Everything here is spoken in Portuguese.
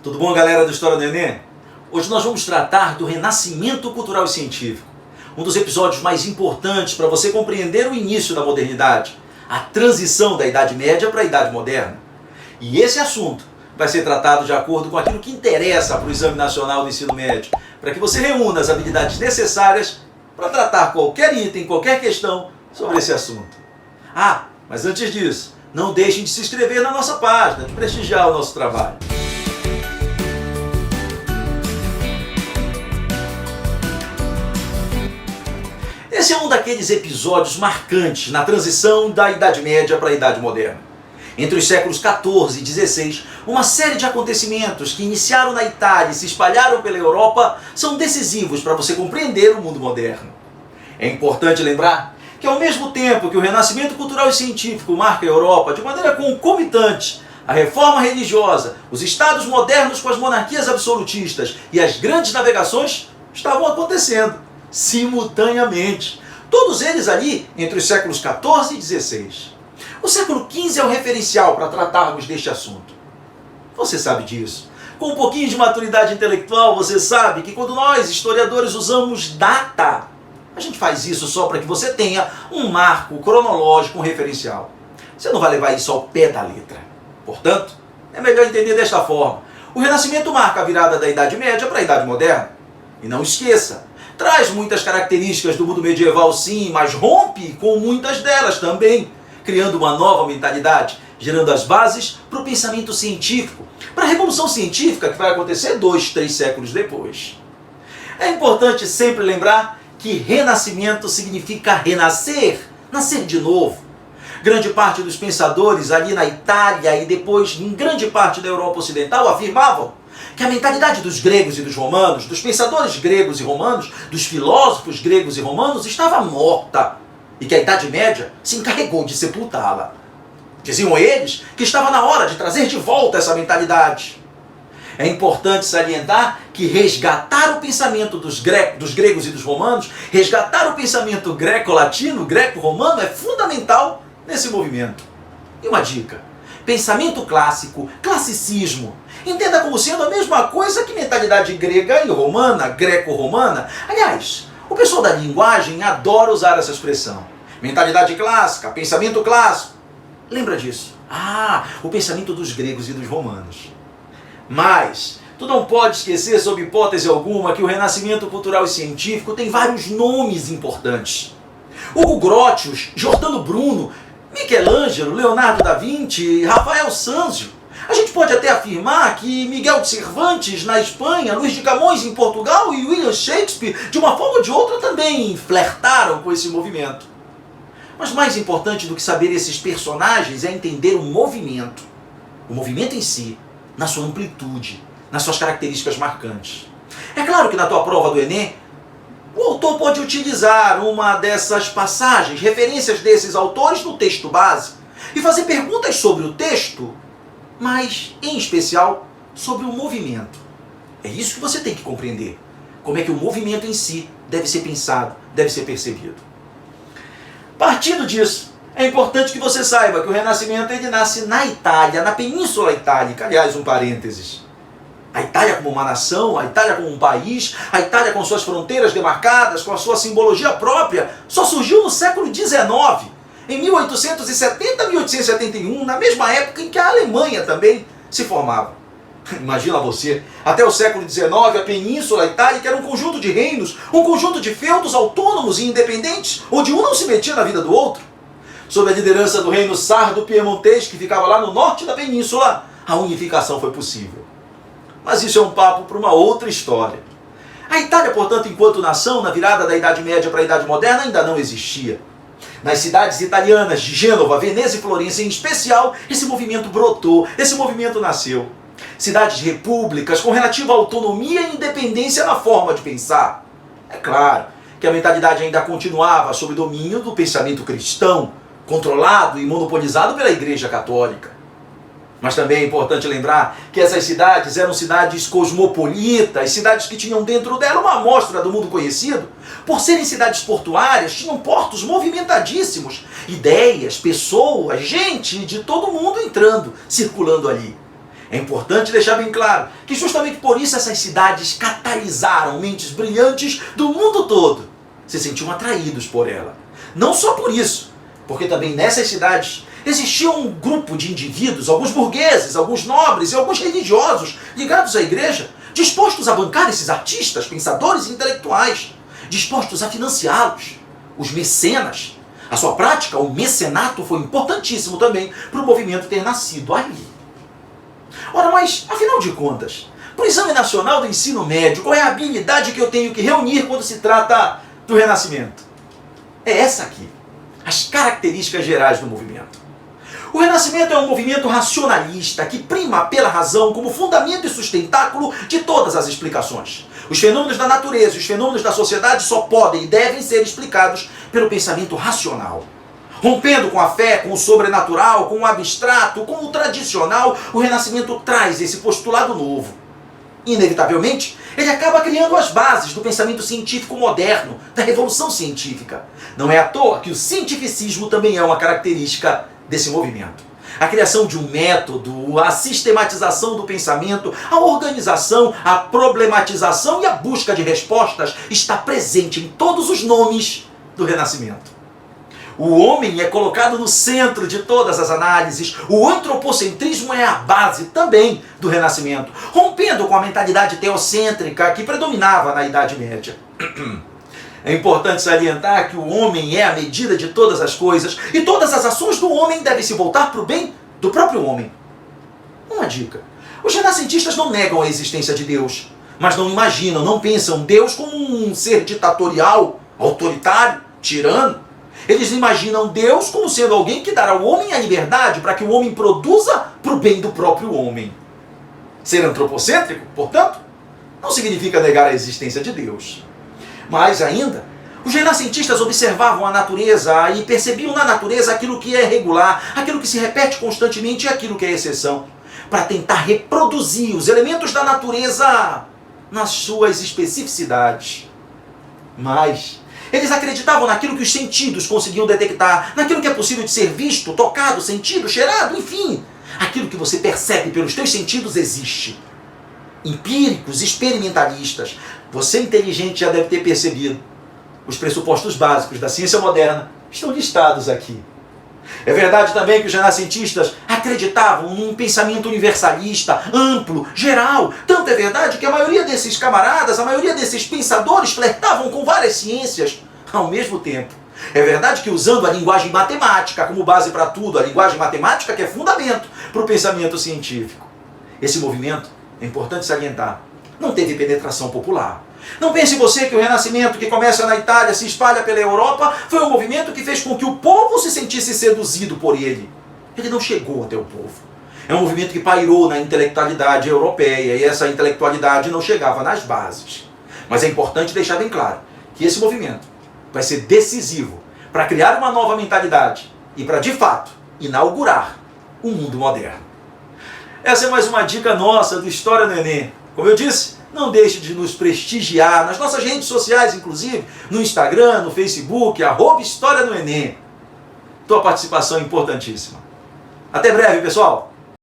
Tudo bom, galera do História do Enem? Hoje nós vamos tratar do renascimento cultural e científico, um dos episódios mais importantes para você compreender o início da modernidade, a transição da Idade Média para a Idade Moderna. E esse assunto vai ser tratado de acordo com aquilo que interessa para o Exame Nacional do Ensino Médio, para que você reúna as habilidades necessárias para tratar qualquer item, qualquer questão sobre esse assunto. Mas antes disso, não deixem de se inscrever na nossa página, de prestigiar o nosso trabalho. Esse é um daqueles episódios marcantes na transição da Idade Média para a Idade Moderna. Entre os séculos XIV e XVI, uma série de acontecimentos que iniciaram na Itália e se espalharam pela Europa são decisivos para você compreender o mundo moderno. É importante lembrar que, ao mesmo tempo que o renascimento cultural e científico marca a Europa de maneira concomitante, a reforma religiosa, os estados modernos com as monarquias absolutistas e as grandes navegações estavam acontecendo simultaneamente. Todos eles ali entre os séculos XIV e XVI. O século XV é o referencial para tratarmos deste assunto. Você sabe disso. Com um pouquinho de maturidade intelectual, você sabe que quando nós, historiadores, usamos data, a gente faz isso só para que você tenha um marco cronológico, um referencial. Você não vai levar isso ao pé da letra. Portanto, é melhor entender desta forma. O Renascimento marca a virada da Idade Média para a Idade Moderna. E não esqueça, traz muitas características do mundo medieval sim, mas rompe com muitas delas também, criando uma nova mentalidade, gerando as bases para o pensamento científico, para a Revolução Científica que vai acontecer 2, 3 séculos depois. É importante sempre lembrar que renascimento significa renascer, nascer de novo. Grande parte dos pensadores ali na Itália e depois em grande parte da Europa Ocidental afirmavam que a mentalidade dos gregos e dos romanos, dos pensadores gregos e romanos, dos filósofos gregos e romanos estava morta e que a Idade Média se encarregou de sepultá-la. Diziam eles que estava na hora de trazer de volta essa mentalidade. É importante salientar que resgatar o pensamento dos gregos e dos romanos, resgatar o pensamento greco-latino, greco-romano é fundamental nesse movimento. E uma dica: pensamento clássico, classicismo, entenda como sendo a mesma coisa que mentalidade grega e romana, greco-romana. Aliás, o pessoal da linguagem adora usar essa expressão. Mentalidade clássica, pensamento clássico. Lembra disso? O pensamento dos gregos e dos romanos. Mas tu não pode esquecer, sob hipótese alguma, que o renascimento cultural e científico tem vários nomes importantes. Hugo Grotius, Giordano Bruno, Michelangelo, Leonardo da Vinci, Rafael Sanzio. A gente pode até afirmar que Miguel de Cervantes na Espanha, Luís de Camões em Portugal e William Shakespeare, de uma forma ou de outra, também flertaram com esse movimento. Mas mais importante do que saber esses personagens é entender o movimento em si, na sua amplitude, nas suas características marcantes. É claro que na tua prova do Enem, o autor pode utilizar uma dessas passagens, referências desses autores no texto base, e fazer perguntas sobre o texto, mas, em especial, sobre o movimento. É isso que você tem que compreender. Como é que o movimento em si deve ser pensado, deve ser percebido. Partindo disso, é importante que você saiba que o Renascimento ele nasce na Itália, na Península Itálica. Aliás, um parênteses. A Itália como uma nação, a Itália como um país, a Itália com suas fronteiras demarcadas, com a sua simbologia própria, só surgiu no século XIX. Em 1870 a 1871, na mesma época em que a Alemanha também se formava. Imagina você, até o século XIX, a Península Itálica era um conjunto de reinos, um conjunto de feudos autônomos e independentes, onde um não se metia na vida do outro. Sob a liderança do reino sardo-piemontês, que ficava lá no norte da península, a unificação foi possível. Mas isso é um papo para uma outra história. A Itália, portanto, enquanto nação, na virada da Idade Média para a Idade Moderna, ainda não existia. Nas cidades italianas de Gênova, Veneza e Florença em especial, esse movimento brotou, esse movimento nasceu. Cidades repúblicas com relativa autonomia e independência na forma de pensar. É claro que a mentalidade ainda continuava sob o domínio do pensamento cristão, controlado e monopolizado pela Igreja Católica. Mas também é importante lembrar que essas cidades eram cidades cosmopolitas, cidades que tinham dentro dela uma amostra do mundo conhecido. Por serem cidades portuárias, tinham portos movimentadíssimos, ideias, pessoas, gente de todo mundo entrando, circulando ali. É importante deixar bem claro que justamente por isso essas cidades catalisaram mentes brilhantes do mundo todo. Se sentiam atraídos por ela. Não só por isso, porque também nessas cidades existia um grupo de indivíduos, alguns burgueses, alguns nobres e alguns religiosos ligados à igreja, dispostos a bancar esses artistas, pensadores e intelectuais, dispostos a financiá-los, os mecenas. A sua prática, o mecenato, foi importantíssimo também para o movimento ter nascido ali. Ora, mas, afinal de contas, para o Exame Nacional do Ensino Médio, qual é a habilidade que eu tenho que reunir quando se trata do Renascimento? É essa aqui, as características gerais do movimento. O Renascimento é um movimento racionalista que prima pela razão como fundamento e sustentáculo de todas as explicações. Os fenômenos da natureza e os fenômenos da sociedade só podem e devem ser explicados pelo pensamento racional. Rompendo com a fé, com o sobrenatural, com o abstrato, com o tradicional, o Renascimento traz esse postulado novo. Inevitavelmente, ele acaba criando as bases do pensamento científico moderno, da revolução científica. Não é à toa que o cientificismo também é uma característica desse movimento. A criação de um método, a sistematização do pensamento, a organização, a problematização e a busca de respostas está presente em todos os nomes do Renascimento. O homem é colocado no centro de todas as análises. O antropocentrismo é a base também do Renascimento, rompendo com a mentalidade teocêntrica que predominava na Idade Média. É importante salientar que o homem é a medida de todas as coisas e todas as ações do homem devem se voltar para o bem do próprio homem. Uma dica: os renascentistas não negam a existência de Deus, mas não imaginam, não pensam Deus como um ser ditatorial, autoritário, tirano. Eles imaginam Deus como sendo alguém que dará ao homem a liberdade para que o homem produza para o bem do próprio homem. Ser antropocêntrico, portanto, não significa negar a existência de Deus. Mais ainda, os renascentistas observavam a natureza e percebiam na natureza aquilo que é regular, aquilo que se repete constantemente e aquilo que é exceção, para tentar reproduzir os elementos da natureza nas suas especificidades. Mas eles acreditavam naquilo que os sentidos conseguiam detectar, naquilo que é possível de ser visto, tocado, sentido, cheirado, enfim. Aquilo que você percebe pelos teus sentidos existe. Empíricos, experimentalistas. Você inteligente já deve ter percebido. Os pressupostos básicos da ciência moderna estão listados aqui. É verdade também que os renascentistas acreditavam num pensamento universalista, amplo, geral. Tanto é verdade que a maioria desses camaradas, a maioria desses pensadores flertavam com várias ciências ao mesmo tempo. É verdade que usando a linguagem matemática como base para tudo, a linguagem matemática que é fundamento para o pensamento científico. Esse movimento, é importante salientar, não teve penetração popular. Não pense você que o Renascimento, que começa na Itália, se espalha pela Europa, foi um movimento que fez com que o povo se sentisse seduzido por ele. Ele não chegou até o povo. É um movimento que pairou na intelectualidade europeia, e essa intelectualidade não chegava nas bases. Mas é importante deixar bem claro que esse movimento vai ser decisivo para criar uma nova mentalidade e para, de fato, inaugurar o mundo moderno. Essa é mais uma dica nossa do História no Enem. Como eu disse, não deixe de nos prestigiar nas nossas redes sociais, inclusive no Instagram, no Facebook, @História no Enem. Tua participação é importantíssima. Até breve, pessoal!